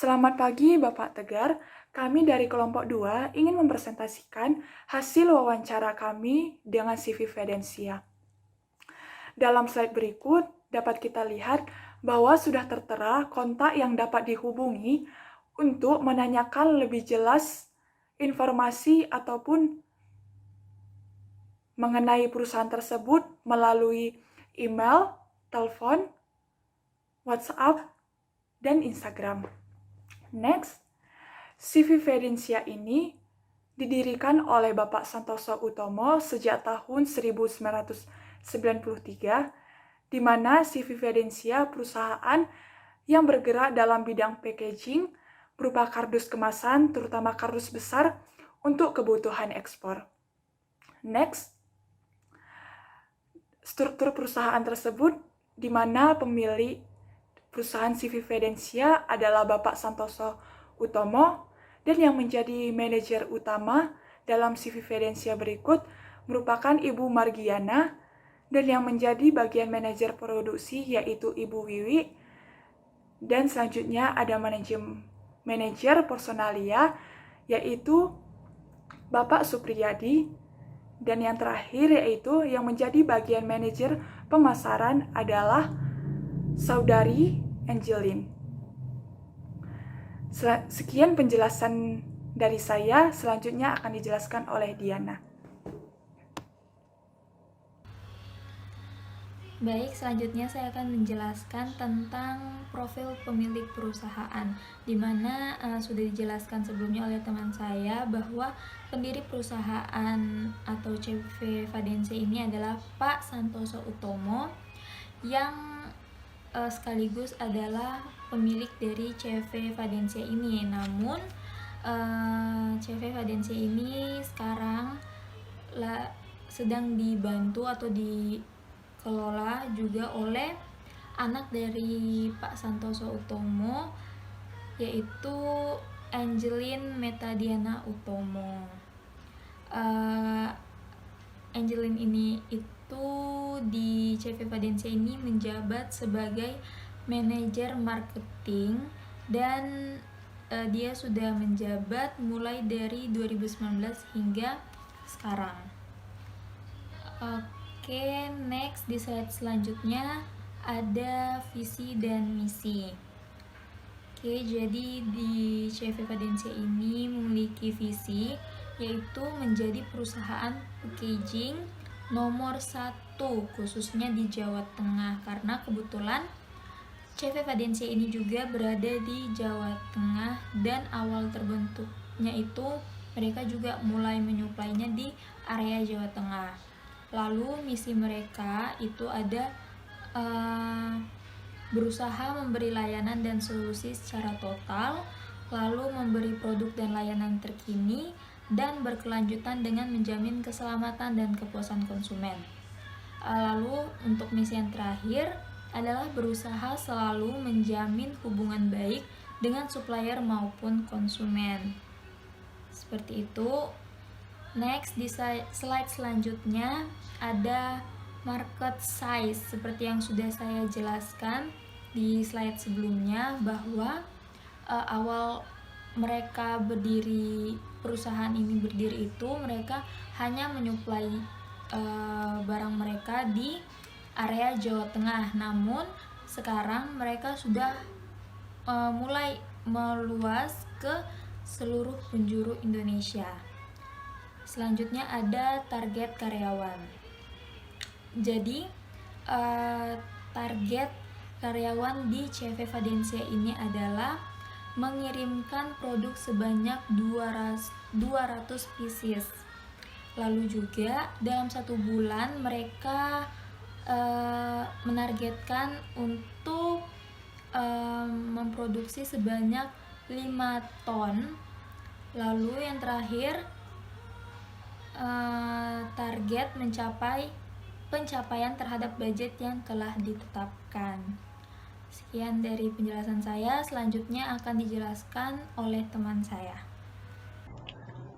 Selamat pagi Bapak Tegar, kami dari kelompok 2 ingin mempresentasikan hasil wawancara kami dengan CV Fidensia. Dalam slide berikut dapat kita lihat bahwa sudah tertera kontak yang dapat dihubungi untuk menanyakan lebih jelas informasi ataupun mengenai perusahaan tersebut melalui email, telepon, WhatsApp, dan Instagram. Next, CV Fidensia ini didirikan oleh Bapak Santoso Utomo sejak tahun 1993, di mana CV Fidensia perusahaan yang bergerak dalam bidang packaging berupa kardus kemasan, terutama kardus besar untuk kebutuhan ekspor. Next, struktur perusahaan tersebut di mana pemilik perusahaan CV Fidensia adalah Bapak Santoso Utomo, dan yang menjadi manajer utama dalam CV Fidensia berikut merupakan Ibu Margiana, dan yang menjadi bagian manajer produksi yaitu Ibu Wiwi, dan selanjutnya ada manajer personalia yaitu Bapak Supriyadi, dan yang terakhir yaitu yang menjadi bagian manajer pemasaran adalah Saudari Angelin. Sekian penjelasan dari saya, selanjutnya akan dijelaskan oleh Diana. Baik, selanjutnya saya akan menjelaskan tentang profil pemilik perusahaan, di mana sudah dijelaskan sebelumnya oleh teman saya bahwa pendiri perusahaan atau CV Fidensia ini adalah Pak Santoso Utomo, yang sekaligus adalah pemilik dari CV Fidensia ini. Namun CV Fidensia ini sekarang sedang dibantu atau dikelola juga oleh anak dari Pak Santoso Utomo, yaitu Angelin Metadiana Utomo. Angelin ini itu di CV Fidensia ini menjabat sebagai manajer marketing, dan dia sudah menjabat mulai dari 2019 hingga sekarang. Oke, next di slide selanjutnya ada visi dan misi. Oke, jadi di CV Fidensia ini memiliki visi, yaitu menjadi perusahaan packaging nomor 1 khususnya di Jawa Tengah, karena kebetulan CV Fidensia ini juga berada di Jawa Tengah, dan awal terbentuknya itu mereka juga mulai menyuplainya di area Jawa Tengah. Lalu misi mereka itu ada berusaha memberi layanan dan solusi secara total, lalu memberi produk dan layanan terkini, dan berkelanjutan dengan menjamin keselamatan dan kepuasan konsumen. Lalu untuk misi yang terakhir adalah berusaha selalu menjamin hubungan baik dengan supplier maupun konsumen. Seperti itu. Next, di slide selanjutnya ada market size. Seperti yang sudah saya jelaskan di slide sebelumnya, bahwa awal mereka perusahaan ini berdiri itu mereka hanya menyuplai barang mereka di area Jawa Tengah. Namun sekarang mereka sudah mulai meluas ke seluruh penjuru Indonesia. Selanjutnya ada target karyawan. Jadi target karyawan di CV Fidensia ini adalah mengirimkan produk sebanyak 200 pieces. Lalu juga dalam 1 bulan mereka menargetkan untuk memproduksi sebanyak 5 ton. Lalu yang terakhir, target pencapaian terhadap budget yang telah ditetapkan. Sekian dari penjelasan saya, selanjutnya akan dijelaskan oleh teman saya.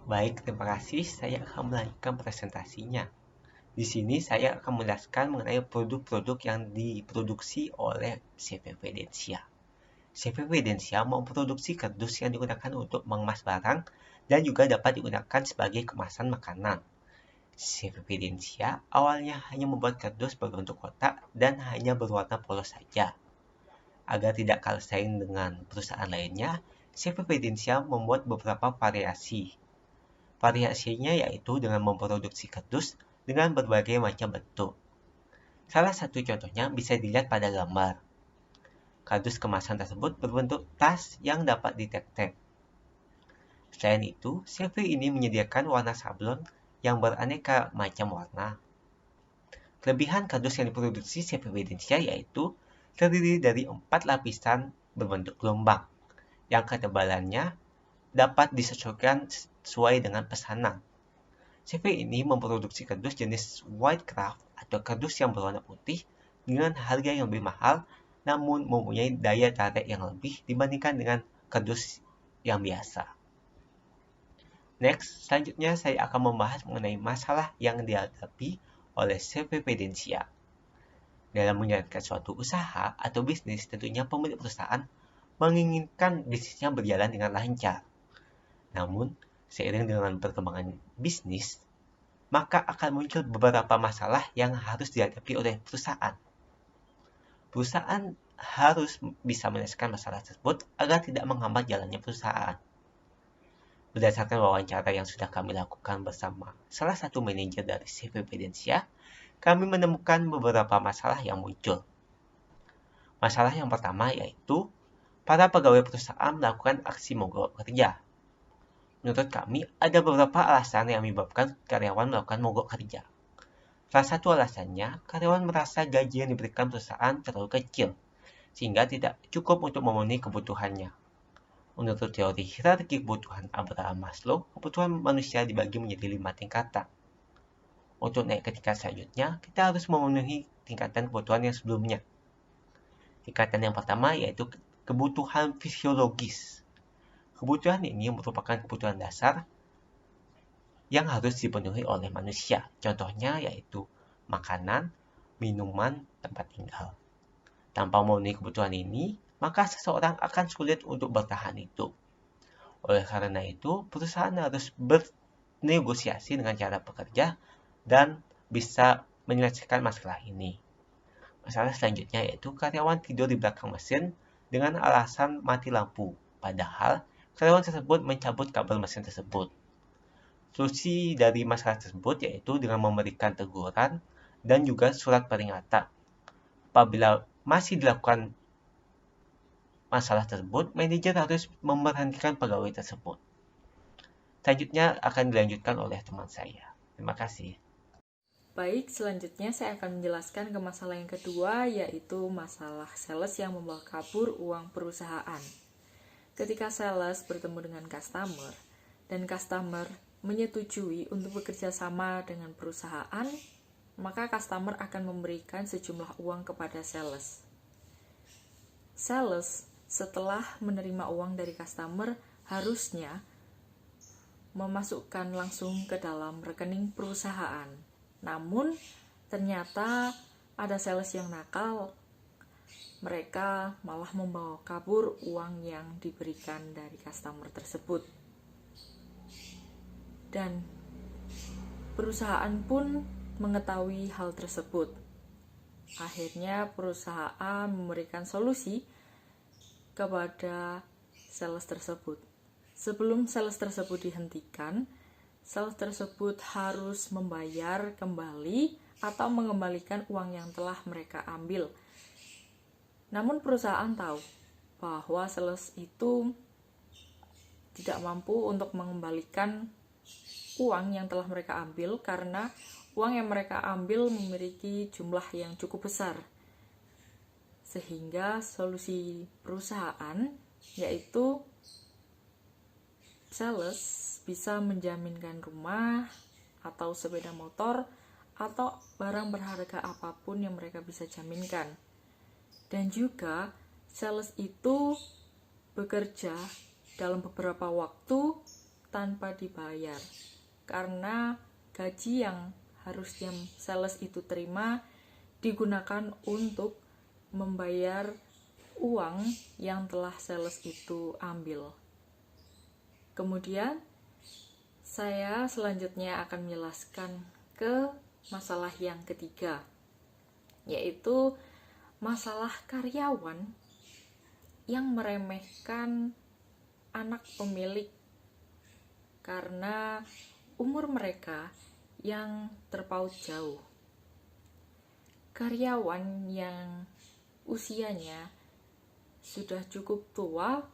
Baik, terima kasih. Saya akan melanjutkan presentasinya. Di sini saya akan menjelaskan mengenai produk-produk yang diproduksi oleh CV Fidensia. CV Fidensia memproduksi kardus yang digunakan untuk mengemas barang dan juga dapat digunakan sebagai kemasan makanan. CV Fidensia awalnya hanya membuat kardus berbentuk kotak dan hanya berwarna polos saja. Agar tidak kalah saing dengan perusahaan lainnya, CV Fidensia membuat beberapa variasi. Variasinya yaitu dengan memproduksi kardus dengan berbagai macam bentuk. Salah satu contohnya bisa dilihat pada gambar. Kardus kemasan tersebut berbentuk tas yang dapat ditek-tek. Selain itu, CV ini menyediakan warna sablon yang beraneka macam warna. Kelebihan kardus yang diproduksi CV Fidensia yaitu terdiri dari 4 lapisan berbentuk gelombang, yang ketebalannya dapat disesuaikan sesuai dengan pesanan. CV ini memproduksi kardus jenis white craft atau kardus yang berwarna putih dengan harga yang lebih mahal, namun mempunyai daya tarik yang lebih dibandingkan dengan kardus yang biasa. Next, selanjutnya saya akan membahas mengenai masalah yang dihadapi oleh CV Fidensia. Dalam menjalankan suatu usaha atau bisnis, tentunya pemilik perusahaan menginginkan bisnisnya berjalan dengan lancar. Namun, seiring dengan perkembangan bisnis, maka akan muncul beberapa masalah yang harus dihadapi oleh perusahaan. Perusahaan harus bisa menyelesaikan masalah tersebut agar tidak menghambat jalannya perusahaan. Berdasarkan wawancara yang sudah kami lakukan bersama salah satu manajer dari CV Fidensia, kami menemukan beberapa masalah yang muncul. Masalah yang pertama yaitu para pegawai perusahaan melakukan aksi mogok kerja. Menurut kami, ada beberapa alasan yang menyebabkan karyawan melakukan mogok kerja. Salah satu alasannya, karyawan merasa gaji yang diberikan perusahaan terlalu kecil, sehingga tidak cukup untuk memenuhi kebutuhannya. Menurut teori hierarki kebutuhan Abraham Maslow, kebutuhan manusia dibagi menjadi 5 tingkatan. Untuk naik ke tingkat selanjutnya, kita harus memenuhi tingkatan kebutuhan yang sebelumnya. Tingkatan yang pertama yaitu kebutuhan fisiologis. Kebutuhan ini merupakan kebutuhan dasar yang harus dipenuhi oleh manusia. Contohnya yaitu makanan, minuman, tempat tinggal. Tanpa memenuhi kebutuhan ini, maka seseorang akan sulit untuk bertahan hidup. Oleh karena itu, perusahaan harus bernegosiasi dengan cara bekerja dan bisa menyelesaikan masalah ini. Masalah selanjutnya yaitu karyawan tidur di belakang mesin dengan alasan mati lampu, padahal karyawan tersebut mencabut kabel mesin tersebut. Solusi dari masalah tersebut yaitu dengan memberikan teguran dan juga surat peringatan. Apabila masih dilakukan masalah tersebut, manajer harus memberhentikan pegawai tersebut. Selanjutnya akan dilanjutkan oleh teman saya. Terima kasih. Baik, selanjutnya saya akan menjelaskan ke masalah yang kedua, yaitu masalah sales yang membawa kabur uang perusahaan. Ketika sales bertemu dengan customer, dan customer menyetujui untuk bekerja sama dengan perusahaan, maka customer akan memberikan sejumlah uang kepada sales. Sales setelah menerima uang dari customer harusnya memasukkan langsung ke dalam rekening perusahaan. Namun ternyata ada sales yang nakal, mereka malah membawa kabur uang yang diberikan dari customer tersebut. Dan perusahaan pun mengetahui hal tersebut. Akhirnya perusahaan memberikan solusi kepada sales tersebut. Sebelum sales tersebut dihentikan, sales tersebut harus membayar kembali atau mengembalikan uang yang telah mereka ambil. Namun perusahaan tahu bahwa sales itu tidak mampu untuk mengembalikan uang yang telah mereka ambil karena uang yang mereka ambil memiliki jumlah yang cukup besar. Sehingga solusi perusahaan yaitu sales bisa menjaminkan rumah atau sepeda motor atau barang berharga apapun yang mereka bisa jaminkan. Dan juga sales itu bekerja dalam beberapa waktu tanpa dibayar karena gaji yang harusnya sales itu terima digunakan untuk membayar uang yang telah sales itu ambil. Kemudian saya selanjutnya akan menjelaskan ke masalah yang ketiga, yaitu masalah karyawan yang meremehkan anak pemilik karena umur mereka yang terpaut jauh. Karyawan yang usianya sudah cukup tua,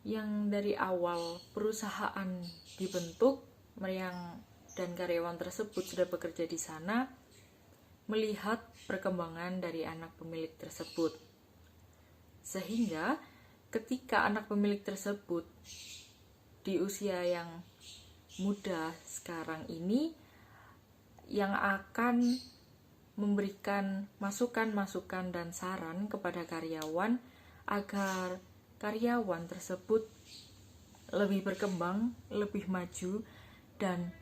yang dari awal perusahaan dibentuk, dan karyawan tersebut sudah bekerja di sana, melihat perkembangan dari anak pemilik tersebut. Sehingga ketika anak pemilik tersebut di usia yang muda sekarang ini, yang akan memberikan masukan-masukan dan saran kepada karyawan agar karyawan tersebut lebih berkembang, lebih maju, dan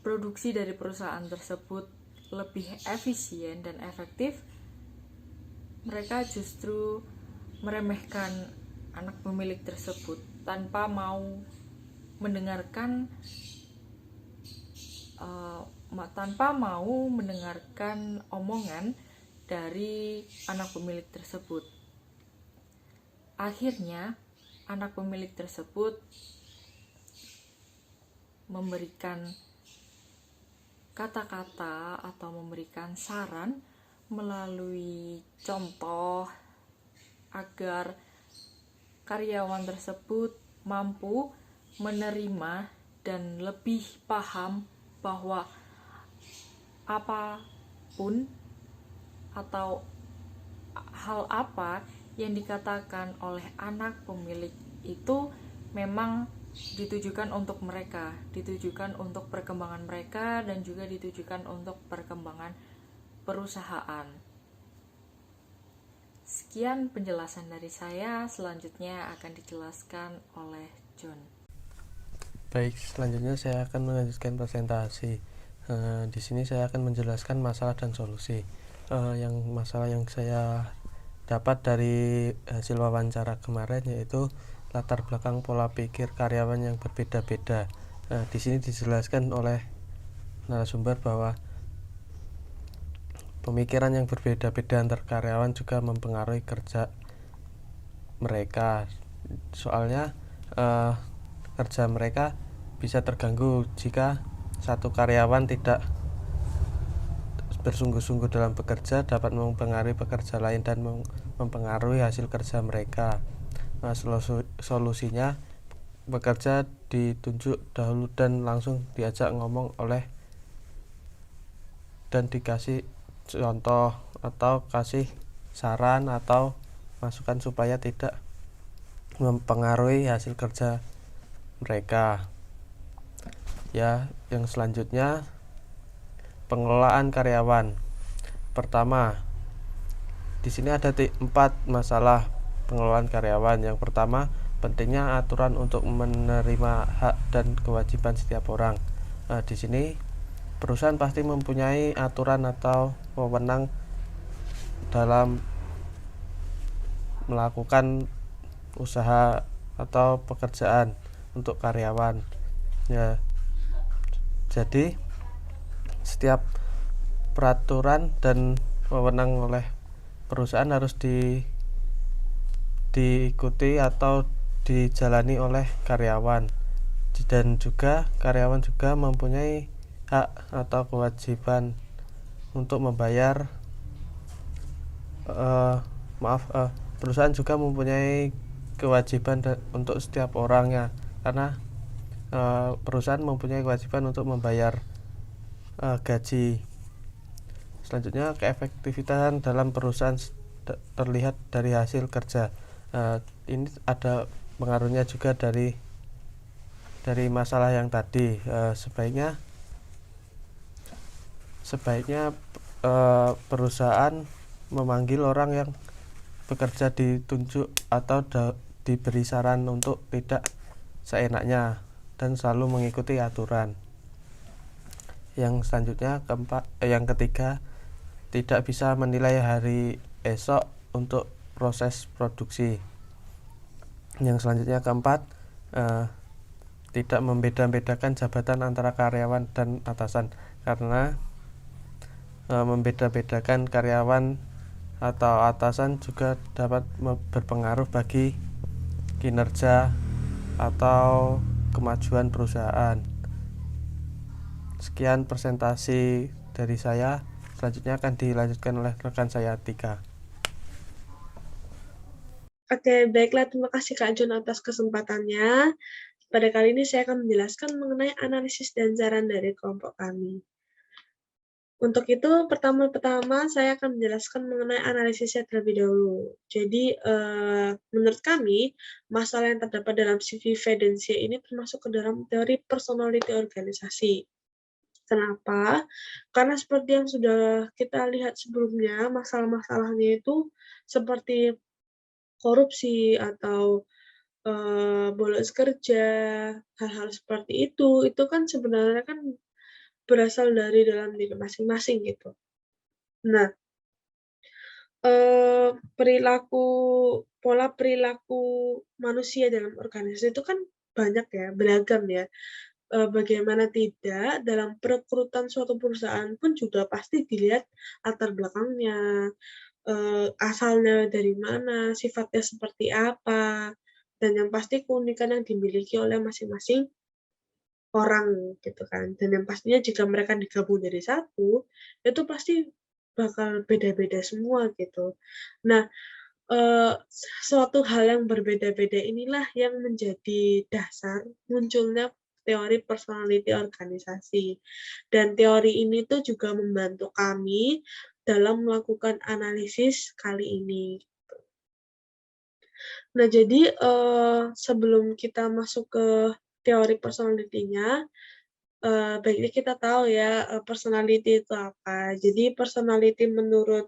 produksi dari perusahaan tersebut lebih efisien dan efektif, mereka justru meremehkan anak pemilik tersebut tanpa mau mendengarkan omongan dari anak pemilik tersebut. Akhirnya anak pemilik tersebut memberikan kata-kata atau memberikan saran melalui contoh agar karyawan tersebut mampu menerima dan lebih paham bahwa apapun atau hal apa yang dikatakan oleh anak pemilik itu memang ditujukan untuk mereka, ditujukan untuk perkembangan mereka, dan juga ditujukan untuk perkembangan perusahaan. Sekian penjelasan dari saya, selanjutnya akan dijelaskan oleh John. Baik, selanjutnya saya akan melanjutkan presentasi. Di sini saya akan menjelaskan masalah dan solusi. Masalah yang saya dapat dari hasil wawancara kemarin yaitu latar belakang pola pikir karyawan yang berbeda-beda. Di sini dijelaskan oleh narasumber bahwa pemikiran yang berbeda-beda antar karyawan juga mempengaruhi kerja mereka. Soalnya kerja mereka bisa terganggu jika satu karyawan tidak bersungguh-sungguh dalam bekerja, dapat mempengaruhi pekerja lain dan mempengaruhi hasil kerja mereka. Solusinya, bekerja ditunjuk dahulu dan langsung diajak ngomong dan dikasih contoh atau kasih saran atau masukan supaya tidak mempengaruhi hasil kerja mereka. Ya, yang selanjutnya pengelolaan karyawan. Pertama, di sini ada 4 masalah pengelolaan karyawan. Yang pertama, pentingnya aturan untuk menerima hak dan kewajiban setiap orang. Di sini perusahaan pasti mempunyai aturan atau wewenang dalam melakukan usaha atau pekerjaan untuk karyawan. Ya, jadi setiap peraturan dan wewenang oleh perusahaan harus diikuti atau dijalani oleh karyawan, dan juga karyawan juga mempunyai hak atau kewajiban untuk membayar perusahaan juga mempunyai kewajiban untuk setiap orangnya, karena perusahaan mempunyai kewajiban untuk membayar gaji. Selanjutnya, keefektifitasan dalam perusahaan terlihat dari hasil kerja. Ini ada pengaruhnya juga dari masalah yang tadi. Sebaiknya perusahaan memanggil orang yang bekerja ditunjuk atau diberi saran untuk tidak seenaknya dan selalu mengikuti aturan. Yang selanjutnya, yang ketiga, tidak bisa menilai hari esok untuk proses produksi. Yang selanjutnya keempat, tidak membeda-bedakan jabatan antara karyawan dan atasan, karena membeda-bedakan karyawan atau atasan juga dapat berpengaruh bagi kinerja atau kemajuan perusahaan. Sekian presentasi dari saya. Selanjutnya akan dilanjutkan oleh rekan saya Tika. Oke, baiklah. Terima kasih Kak Jun atas kesempatannya. Pada kali ini saya akan menjelaskan mengenai analisis dan saran dari kelompok kami. Untuk itu, pertama-tama saya akan menjelaskan mengenai analisisnya terlebih dahulu. Jadi, menurut kami, masalah yang terdapat dalam CV Fidensia ini termasuk ke dalam teori personality organisasi. Kenapa? Karena seperti yang sudah kita lihat sebelumnya, masalah-masalahnya itu seperti korupsi atau bolos kerja, hal-hal seperti itu kan sebenarnya kan berasal dari dalam diri masing-masing gitu. Nah, pola perilaku manusia dalam organisasi itu kan banyak ya, beragam ya. Bagaimana tidak, dalam perekrutan suatu perusahaan pun juga pasti dilihat latar belakangnya, asalnya dari mana, sifatnya seperti apa, dan yang pasti keunikan yang dimiliki oleh masing-masing orang gitu kan. Dan yang pastinya jika mereka digabung jadi satu, itu pasti bakal beda-beda semua gitu. Nah, suatu hal yang berbeda-beda inilah yang menjadi dasar munculnya teori personality organisasi. Dan teori ini tuh juga membantu kami dalam melakukan analisis kali ini. Nah, jadi, sebelum kita masuk ke teori personality-nya, baiknya kita tahu ya, personality itu apa. Jadi personality menurut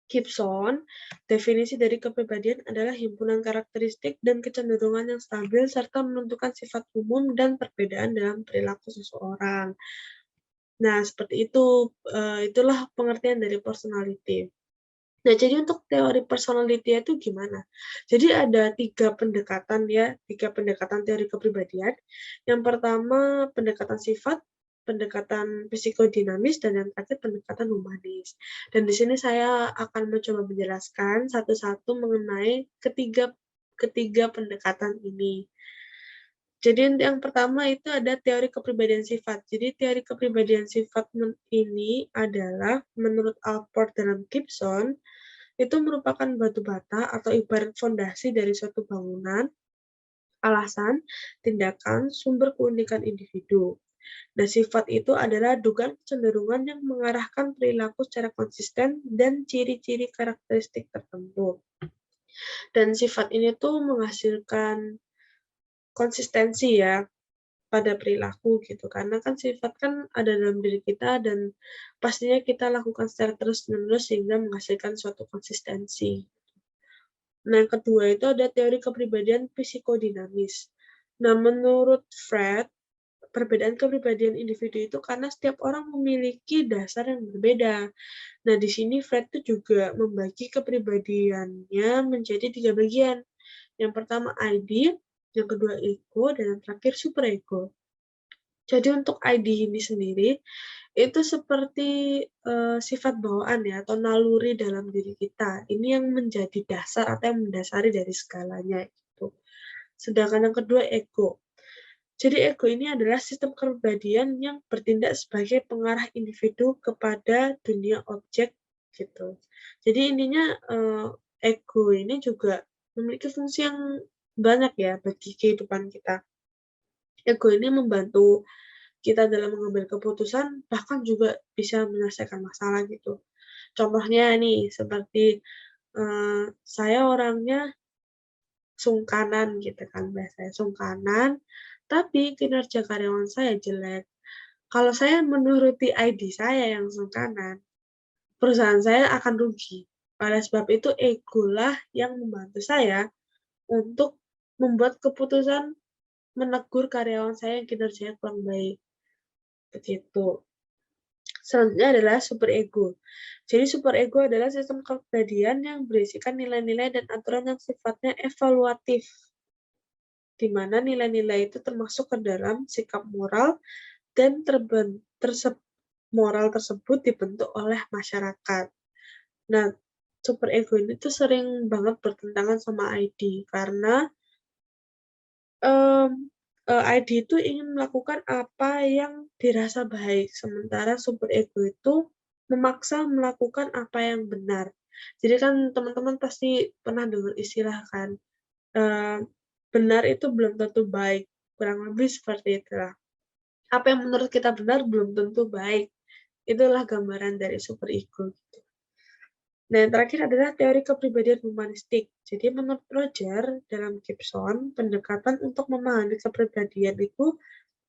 Gibson, definisi dari kepribadian adalah himpunan karakteristik dan kecenderungan yang stabil serta menentukan sifat umum dan perbedaan dalam perilaku seseorang. Nah, seperti itu, itulah pengertian dari personality. Nah, jadi untuk teori personality itu gimana? Jadi ada 3 pendekatan ya, 3 pendekatan teori kepribadian. Yang pertama pendekatan sifat, pendekatan psikodinamis, dan yang terakhir pendekatan humanis. Dan di sini saya akan mencoba menjelaskan satu-satu mengenai ketiga pendekatan ini. Jadi yang pertama itu ada teori kepribadian sifat. Jadi teori kepribadian sifat ini adalah menurut Alport dan Gibson, itu merupakan batu bata atau ibarat fondasi dari suatu bangunan, alasan, tindakan, sumber keunikan individu. Nah, sifat itu adalah dugaan kecenderungan yang mengarahkan perilaku secara konsisten dan ciri-ciri karakteristik tertentu. Dan sifat ini tuh menghasilkan konsistensi ya pada perilaku gitu, karena kan sifat kan ada dalam diri kita dan pastinya kita lakukan secara terus-menerus sehingga menghasilkan suatu konsistensi. Nah, yang kedua itu ada teori kepribadian psikodinamis. Nah, menurut Fred, perbedaan kepribadian individu itu karena setiap orang memiliki dasar yang berbeda. Nah, di sini Fred itu juga membagi kepribadiannya menjadi 3 bagian. Yang pertama ID, yang kedua ego, dan yang terakhir superego. Jadi untuk ID ini sendiri, itu seperti, sifat bawaan ya atau naluri dalam diri kita. Ini yang menjadi dasar atau yang mendasari dari segalanya gitu. Sedangkan yang kedua ego. Jadi ego ini adalah sistem kepribadian yang bertindak sebagai pengarah individu kepada dunia objek gitu. Jadi intinya, ego ini juga memiliki fungsi yang banyak ya bagi kehidupan kita. Ego ini membantu kita dalam mengambil keputusan, bahkan juga bisa menyelesaikan masalah gitu. Contohnya nih, seperti, saya orangnya sungkanan gitu kan, biasanya sungkanan, tapi kinerja karyawan saya jelek. Kalau saya menuruti ID saya yang sungkanan, perusahaan saya akan rugi. Oleh sebab itu, ego lah yang membantu saya untuk membuat keputusan menegur karyawan saya yang kinerjanya kurang baik, begitu. Selanjutnya adalah superego. Jadi superego adalah sistem kepribadian yang berisikan nilai-nilai dan aturan yang sifatnya evaluatif, di mana nilai-nilai itu termasuk ke dalam sikap moral dan moral tersebut dibentuk oleh masyarakat. Nah, superego ini tuh sering banget bertentangan sama ID karena Mmm, ID itu ingin melakukan apa yang dirasa baik, sementara superego itu memaksa melakukan apa yang benar. Jadi kan teman-teman pasti pernah dengar istilah kan, eee, benar itu belum tentu baik, kurang lebih seperti itulah. Apa yang menurut kita benar belum tentu baik, itulah gambaran dari superego. Nah, yang terakhir adalah teori kepribadian humanistik. Jadi menurut Roger dalam Gibson, pendekatan untuk memahami kepribadian itu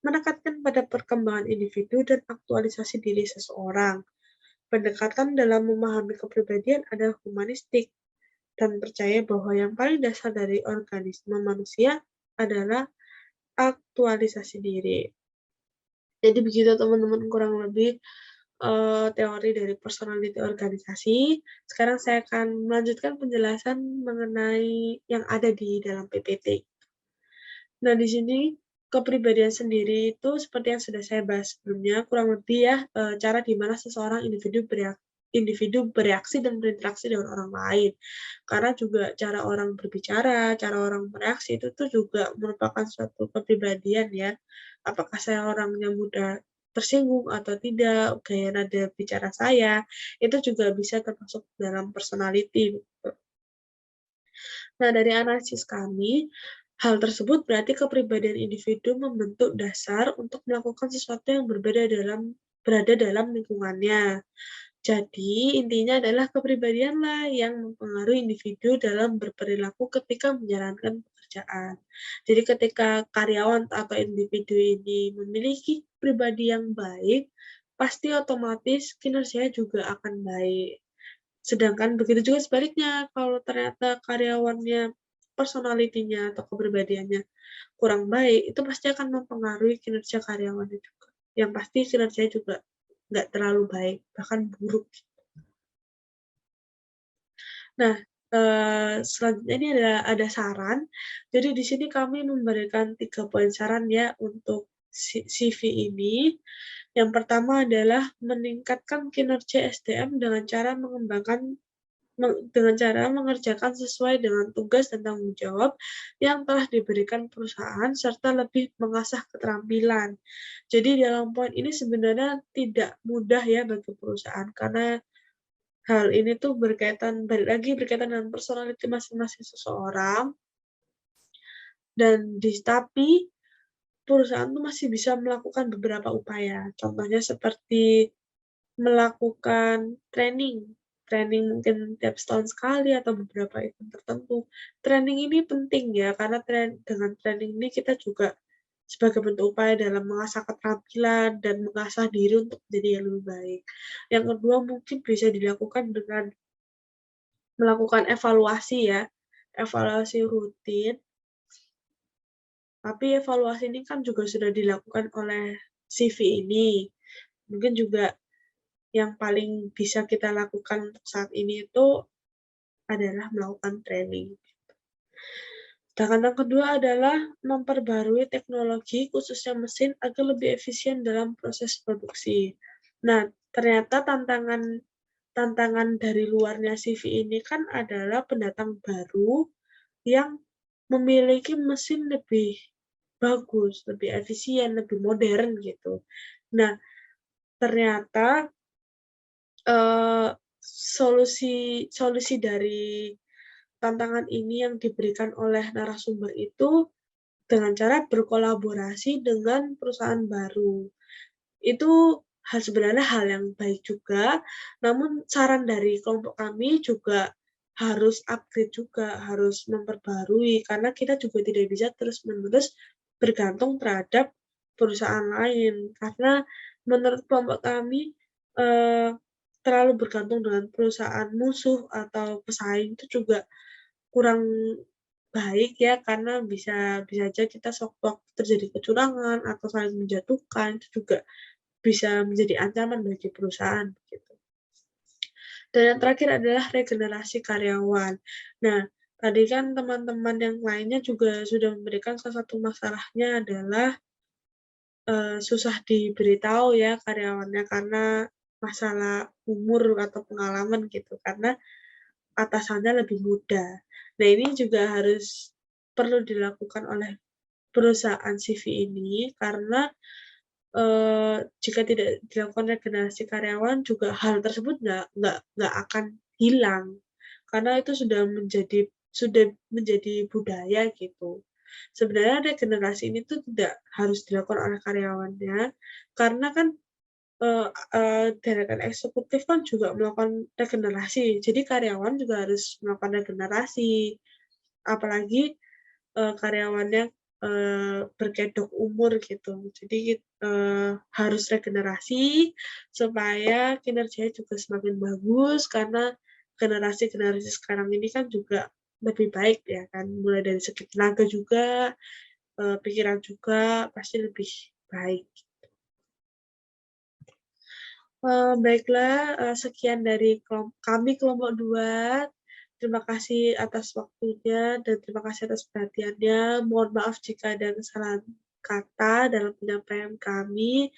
menekankan pada perkembangan individu dan aktualisasi diri seseorang. Pendekatan dalam memahami kepribadian adalah humanistik dan percaya bahwa yang paling dasar dari organisme manusia adalah aktualisasi diri. Jadi begitu teman-teman kurang lebih teori dari personality organisasi. Sekarang saya akan melanjutkan penjelasan mengenai yang ada di dalam PPT. Nah, di sini kepribadian sendiri itu seperti yang sudah saya bahas sebelumnya, kurang lebih ya, cara di mana seseorang individu bereaksi dan berinteraksi dengan orang lain. Karena juga cara orang berbicara, cara orang bereaksi itu tuh juga merupakan suatu kepribadian ya. Apakah saya orangnya mudah tersinggung atau tidak, gaya nada bicara saya, itu juga bisa termasuk dalam personality. Nah, dari analisis kami, hal tersebut berarti kepribadian individu membentuk dasar untuk melakukan sesuatu yang berada dalam lingkungannya. Jadi, intinya adalah kepribadianlah yang mempengaruhi individu dalam berperilaku ketika menjalankan pekerjaan. Jadi, ketika karyawan atau individu ini memiliki pribadi yang baik, pasti otomatis kinerjanya juga akan baik. Sedangkan begitu juga sebaliknya, kalau ternyata karyawannya personality-nya atau kepribadiannya kurang baik, itu pasti akan mempengaruhi kinerja karyawannya juga. Yang pasti kinerjanya juga nggak terlalu baik, bahkan buruk. Nah, selanjutnya ini ada saran. Jadi di sini kami memberikan 3 poin saran ya untuk CV ini. Yang pertama adalah meningkatkan kinerja SDM dengan cara mengerjakan sesuai dengan tugas dan tanggung jawab yang telah diberikan perusahaan serta lebih mengasah keterampilan. Jadi dalam poin ini sebenarnya tidak mudah ya bagi perusahaan karena hal ini tuh berkaitan dengan personality masing-masing seseorang tapi perusahaan tuh masih bisa melakukan beberapa upaya. Contohnya seperti melakukan training mungkin tiap setahun sekali atau beberapa event tertentu. Training ini penting ya, karena dengan training ini kita juga sebagai bentuk upaya dalam mengasah keterampilan dan mengasah diri untuk menjadi yang lebih baik. Yang kedua mungkin bisa dilakukan dengan melakukan evaluasi ya, evaluasi rutin, tapi evaluasi ini kan juga sudah dilakukan oleh CV ini. Mungkin juga yang paling bisa kita lakukan untuk saat ini itu adalah melakukan training. Sedangkan yang kedua adalah memperbarui teknologi, khususnya mesin, agar lebih efisien dalam proses produksi. Nah, ternyata tantangan dari luarnya CV ini kan adalah pendatang baru yang memiliki mesin lebih bagus, lebih efisien, lebih modern gitu. Nah, ternyata solusi dari tantangan ini yang diberikan oleh narasumber itu dengan cara berkolaborasi dengan perusahaan baru. Itu sebenarnya hal yang baik juga, namun saran dari kelompok kami juga harus upgrade juga, harus memperbarui, karena kita juga tidak bisa terus-menerus bergantung terhadap perusahaan lain. Karena menurut kelompok kami, eee, terlalu bergantung dengan perusahaan musuh atau pesaing itu juga kurang baik ya, karena bisa bisa aja kita sewaktu-waktu terjadi kecurangan atau saling menjatuhkan, itu juga bisa menjadi ancaman bagi perusahaan gitu. Dan yang terakhir adalah regenerasi karyawan. Nah, tadi kan teman-teman yang lainnya juga sudah memberikan salah satu masalahnya adalah susah diberitahu ya karyawannya karena masalah umur atau pengalaman gitu, karena atasannya lebih muda. Nah, ini juga harus perlu dilakukan oleh perusahaan CV ini karena, jika tidak dilakukan regenerasi karyawan juga hal tersebut nggak akan hilang, karena itu sudah menjadi budaya gitu. Sebenarnya regenerasi ini tuh tidak harus dilakukan oleh karyawannya, karena kan, direktur eksekutif kan juga melakukan regenerasi, jadi karyawan juga harus melakukan regenerasi. Apalagi, karyawannya, berkedok umur gitu. Jadi, harus regenerasi supaya kinerjanya juga semakin bagus, karena generasi-generasi sekarang ini kan juga lebih baik ya kan, mulai dari segi tenaga juga, pikiran juga pasti lebih baik. Baiklah, sekian dari kami kelompok 2. Terima kasih atas waktunya dan terima kasih atas perhatiannya. Mohon maaf jika ada kesalahan kata dalam penyampaian kami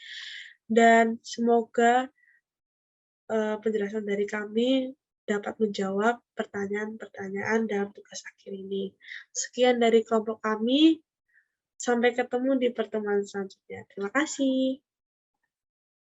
dan semoga, penjelasan dari kami dapat menjawab pertanyaan-pertanyaan dalam tugas akhir ini. Sekian dari kelompok kami, sampai ketemu di pertemuan selanjutnya. Terima kasih.